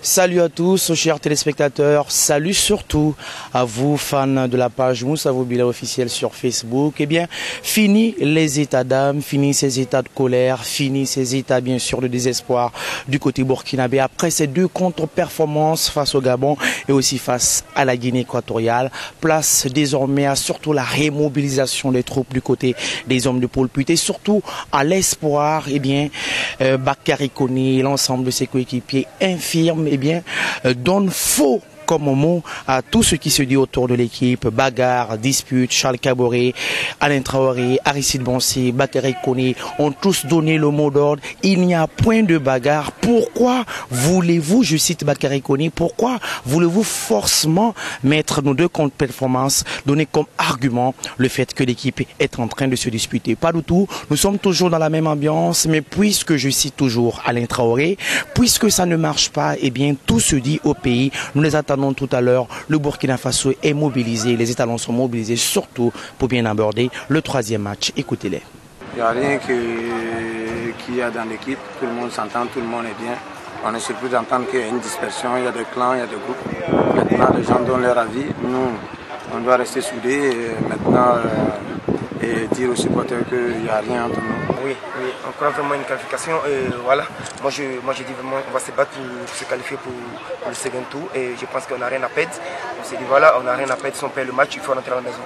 Salut à tous, chers téléspectateurs. Salut surtout à vous, fans de la page Moussa Vobila officielle sur Facebook. Eh bien, fini les états d'âme, fini ces états de colère, fini ces états, bien sûr, de désespoir du côté burkinabé. Après ces deux contre-performances face au Gabon et aussi face à la Guinée équatoriale, place désormais à surtout la remobilisation des troupes du côté des hommes de Paul Put et surtout à l'espoir, eh bien, Bakary Koné et l'ensemble de ses coéquipiers infirment, eh bien, donne faux comme mot à tout ce qui se dit autour de l'équipe. Bagarre, dispute, Charles Caboret, Alain Traoré, Aristide Bonsi, Bakary Koné ont tous donné le mot d'ordre. Il n'y a point de bagarre. Pourquoi voulez-vous, je cite Bakary Koné, pourquoi voulez-vous forcément mettre nos deux contre-performances, donner comme argument le fait que l'équipe est en train de se disputer? Pas du tout. Nous sommes toujours dans la même ambiance, mais puisque je cite toujours Alain Traoré, puisque ça ne marche pas, eh bien, tout se dit au pays. Nous les attendons tout à l'heure. Le Burkina Faso est mobilisé, les étalons sont mobilisés, surtout pour bien aborder le troisième match. Écoutez-les. Il n'y a rien qu'il y a dans l'équipe, tout le monde s'entend, tout le monde est bien. On est surpris d'entendre qu'il y a une dispersion, il y a des clans, il y a des groupes. Maintenant, les gens donnent leur avis. Nous, on doit rester soudés et dire aux supporters qu'il n'y a rien entre nous. Oui, on croit vraiment une qualification. Et voilà. Moi, je dis vraiment on va se battre pour se qualifier pour le second tour. Et je pense qu'on n'a rien à perdre. On s'est dit voilà, on n'a rien à perdre. Si on perd le match, il faut rentrer à la maison.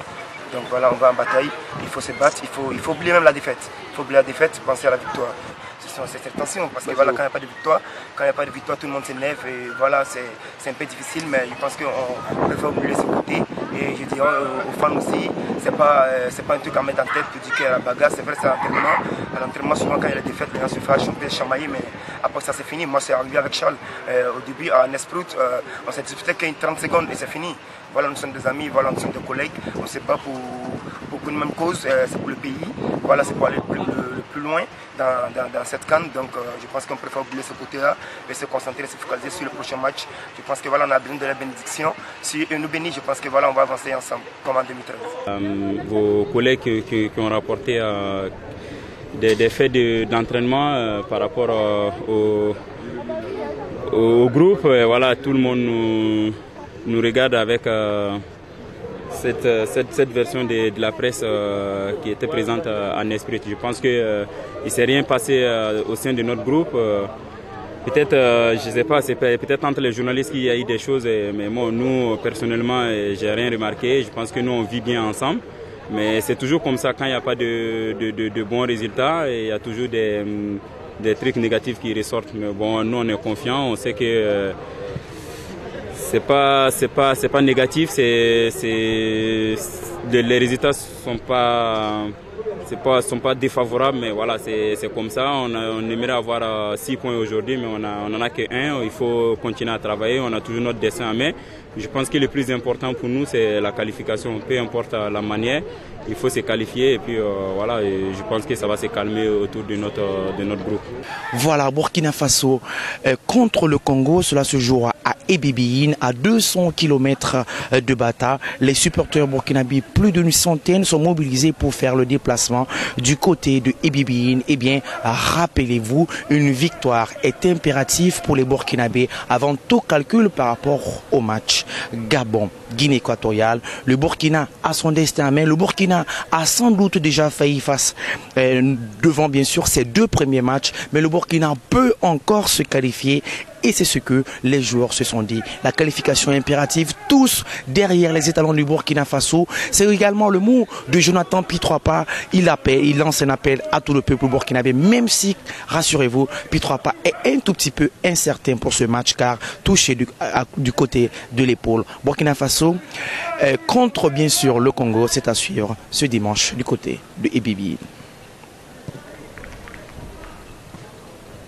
Donc voilà, on va en bataille. Il faut se battre. Il faut oublier même la défaite. Il faut oublier la défaite, penser à la victoire. C'est cette tension parce que voilà, quand il n'y a pas de victoire, tout le monde s'énerve et voilà, c'est un peu difficile, mais je pense qu'on peut faire oublier ce côté. Et je dis aux fans aussi, c'est pas un truc à mettre en tête pour dire qu'il y a la bagarre, c'est vrai, c'est l'entraînement. À l'entraînement, souvent quand il y a la défaite, les gens se fâchent, on peut chamailler, mais après ça c'est fini. Moi c'est arrivé avec Charles, au début à Nesprout, on s'est disputé qu'il y a 30 secondes et c'est fini. Voilà, nous sommes des amis, voilà, nous sommes des collègues, on ne sait pas pour une même cause, c'est pour le pays, voilà, c'est pour aller le plus loin dans cette canne. Donc je pense qu'on préfère oublier ce côté-là et se concentrer, se focaliser sur le prochain match. Je pense que voilà, on a besoin de la bénédiction. Si eux nous bénissent, je pense que voilà, on va avancer ensemble, comme en 2013. Vos collègues qui ont rapporté des faits d'entraînement par rapport au groupe, voilà, tout le monde nous regarde avec cette version de la presse qui était présente en esprit. Je pense qu'il ne s'est rien passé au sein de notre groupe. Peut-être, je ne sais pas, c'est peut-être entre les journalistes qu'il y a eu des choses, mais moi, nous, personnellement, j'ai rien remarqué. Je pense que nous, on vit bien ensemble. Mais c'est toujours comme ça, quand il n'y a pas de bons résultats, il y a toujours des trucs négatifs qui ressortent. Mais bon, nous, on est confiants, on sait que c'est pas négatif, les résultats sont pas défavorables, mais voilà, c'est comme ça. On aimerait avoir 6 points aujourd'hui, mais on en a que 1. Il faut continuer à travailler, on a toujours notre destin en main. Je pense que le plus important pour nous, c'est la qualification, peu importe la manière. Il faut se qualifier et puis voilà, et je pense que ça va se calmer autour de notre groupe. Voilà, Burkina Faso contre le Congo, cela se jouera à Ebibiyine, à 200 km de Bata. Les supporters burkinabés, plus d'une centaine, sont mobilisés pour faire le déplacement du côté de Ebibiyine. Eh bien, rappelez-vous, une victoire est impérative pour les Burkinabés avant tout calcul par rapport au match Gabon, Guinée équatoriale. Le Burkina a son destin à main. Le Burkina a sans doute déjà failli devant bien sûr ses 2 premiers matchs, mais le Burkina peut encore se qualifier. Et c'est ce que les joueurs se sont dit. La qualification impérative, tous derrière les étalons du Burkina Faso. C'est également le mot de Jonathan Pitroapa. Il lance un appel à tout le peuple burkinabé, même si, rassurez-vous, Pitroapa est un tout petit peu incertain pour ce match, car touché du côté de l'épaule. Burkina Faso contre bien sûr le Congo, c'est à suivre ce dimanche du côté de Ebibiyine.